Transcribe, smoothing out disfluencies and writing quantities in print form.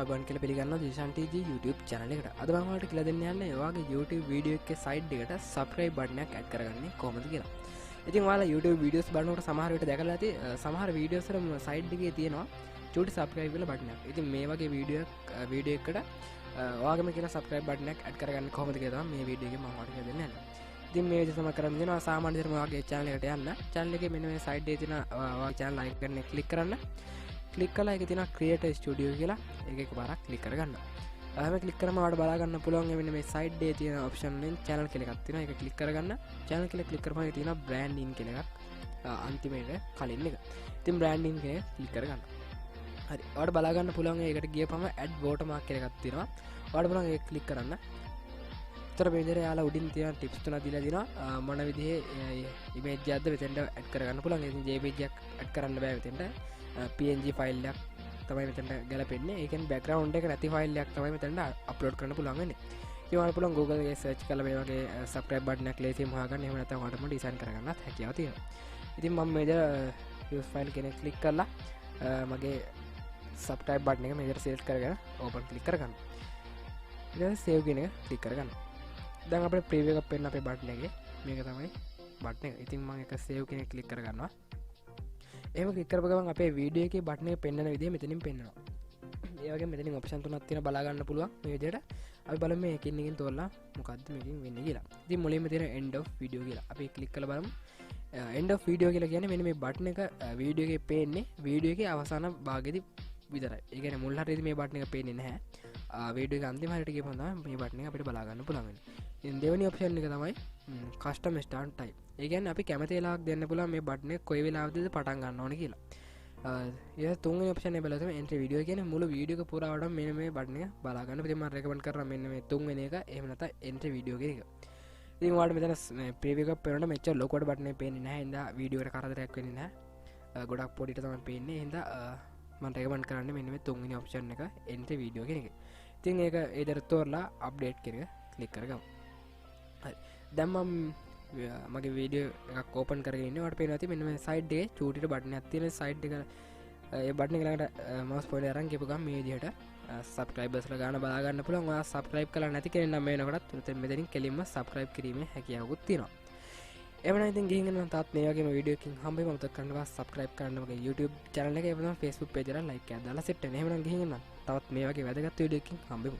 ආයුබෝවන් කියලා පිළිගන්නවා ජීෂාන් ටීජී YouTube channel එකට. අද මම ඔයාලට කියලා දෙන්න යන්නේ ඒ වගේ YouTube video එකේ side එකට subscribe button එකක් add කරගන්නේ කොහොමද කියලා. ඉතින් ඔයාලා YouTube videos බලනකොට සමහර විට දැකලා ඇති සමහර videos වල side එකේ තියෙනවා චූටි subscribe කියලා button එකක්. ඉතින් මේ වගේ video එකකට ඔයාගම කියලා subscribe button එකක් add කරගන්නේ කොහොමද කියලා තමයි මේ video එකේ මම ඔයාලට කියලා දෙන්න යන්නේ. ඉතින් මේ විදිහට තමයි කරන්න දෙනවා. සාමාන්‍ය විදිහට ඔයාගේ channel එකට යන්න. channel එකේ මෙන්න මේ side එකේ තියෙන ඔයාගේ channel icon එක click කරන්න. ක්ලික් කලා එක තින ක්‍රියේටර් ස්ටුඩියෝ කියලා එක පාරක් ක්ලික් කරගන්න. එහෙම ක්ලික් කරාම ඔයාලට බලා ගන්න පුළුවන් මෙන්න මේ සයිඩ් එකේ තියෙන ඔප්ෂන් වලින් channel කියලා එකක් තියෙනවා. ඒක ක්ලික් කරගන්න. channel කියලා ක්ලික් කරපුවම ඒක තියෙනවා brand in කියලා එකක්. අන්තිමේට කලින් එක. ඉතින් brand in කියන ක්ලික් කරගන්න. හරි. ඔයාලට බලා ගන්න පුළුවන් ඒකට ගියපම add watermark කියලා එකක් තියෙනවා. ඔයාලට පුළුවන් ඒක ක්ලික් කරන්න. උතර මේ විදිහට යාලා උඩින් තියෙන ටිප්ස් තුනක් දීලා දිනවා මොන විදිහේ ඉමේජ් එකක්ද මෙතෙන්ට ඇඩ් කරගන්න පුළුවන්. ඉතින් JPG එකක් ඇඩ් කරන්න බෑ මෙතෙන්ට. PNG ෆයිල් එකක් තමයි මෙතෙන්ට ගැලපෙන්නේ. ඒ කියන්නේ බෑග්ග්‍රවුන්ඩ් එක නැති ෆයිල් එකක් තමයි මෙතෙන්ට අප්ලෝඩ් කරන්න පුළුවන් වෙන්නේ. ඉතින් ඔයාලා පුළුවන් Google එකේ සර්ච් කරලා මේ වගේ subscribe button එකක් ලේසියෙන් හොයාගන්න. එහෙම නැත්නම් ඔයාලටම ඩිසයින් කරගන්නත් හැකියාව තියෙනවා. ඉතින් මම මේ විදිහට use file කෙනෙක් ක්ලික් කරලා මගේ subscribe button එක මේ විදිහට select කරගෙන open ක්ලික් කරගන්න. ඊට පස්සේ save කියන එක ක්ලික් කරගන්න. දැන් අපිට preview එකක් පෙන්න අපේ button එකේ. මේක තමයි button එක. ඉතින් මම එක save කියන එක ක්ලික් කරගන්නවා. එහෙම ක්ලික් කරපුව ගමන් අපේ වීඩියෝ එකේ බටන් එක පෙන්වන විදිහ මෙතනින් පෙන්වනවා. ඒ වගේම මෙතනින් ඔප්ෂන් තුනක් තියෙනවා බලා ගන්න පුළුවන් මේ විදිහට. අපි බලමු මේ එකින් එකකින් තෝරලා මොකද්ද මේකෙන් වෙන්නේ කියලා. ඉතින් මුලින්ම තියෙන end of video කියලා. අපි ක්ලික් කරලා බලමු. end of video කියලා කියන්නේ මෙන්න මේ බටන් එක වීඩියෝ එකේ පේන්නේ වීඩියෝ එකේ අවසාන භාගයේදී විතරයි. ඒ කියන්නේ මුල් හරියදී මේ බටන් එක පේන්නේ නැහැ. වීඩියෝ එක අන්තිම හරියට ගියපම තමයි මේ බටන් එක අපිට බලා ගන්න පුළුවන් වෙන්නේ. ඉතින් දෙවෙනි ඔප්ෂන් එක තමයි custom start type. ඒ කියන්නේ අපි කැමති වෙලාවක් දෙන්න පුළුවන් මේ බටන් එක කොයි වෙලාවකද පටන් ගන්න ඕනේ කියලා. ඊට තුන්වෙනි ඔප්ෂන් එක බලලා තමයි entry video. ඒ කියන්නේ මුළු වීඩියෝ එක පුරාවටම මෙන්න මේ බටන් එක බලා ගන්න. ඉතින් මම රෙකමන්ඩ් කරනවා මෙන්න මේ තුන්වෙනි එක. එහෙම නැත්නම් entry video කියන එක. ඉතින් ඔයාලට මෙතන preview එකක් පේනකොට මෙච්චර ලොකුවට බටන් එක පේන්නේ නැහැ. හින්දා වීඩියෝ එකට කරදරයක් වෙන්නේ නැහැ. ගොඩක් පොඩිට තමයි පේන්නේ. හින්දා මම රෙකමන්ඩ් කරන්නේ මෙන්න මේ තුන්වෙනි ඔප්ෂන් එක entry video කියන එක. ඉතින් ඒක ඒ දර තෝරලා අප්ඩේට් කියන එක ක්ලික් කරගමු. හරි. දැන් මම මගේ වීඩියෝ එකක් ඕපන් කරගෙන ඉන්නේ. ඔයාලට පේනවා ඇති මෙන්න මේ සයිඩ් එකේ චූටිට බටන් එකක් තියෙන සයිඩ් එක ඒ බටන් එක ළඟට මවුස් පොයින්ටර් අරන් ගිහපු ගමන් මේ විදිහට සබ්ස්ක්‍රයිබර්ස්ලා ගාන බලා ගන්න පුළුවන්. ඔයා සබ්ස්ක්‍රයිබ් කරලා නැති කෙනෙක් නම් මේ වෙනකොටත් මෙතනින් කෙලින්ම සබ්ස්ක්‍රයිබ් කිරීමේ හැකියාවකුත් තියෙනවා. එවනම් ඉතින් ගිහින් එන්න තාත් මේ වගේම වීඩියෝ එකකින් හම්බෙයි. මම තත් කරනවා සබ්ස්ක්‍රයිබ් කරන්න මගේ YouTube channel එක. ඒ වගේම Facebook page එකට like එකක් දාලා සෙට් වෙන්න. එහෙනම් ගිහින් එන්න තවත් මේ වගේ වැදගත් වීඩියෝ එකකින් හම්බෙමු.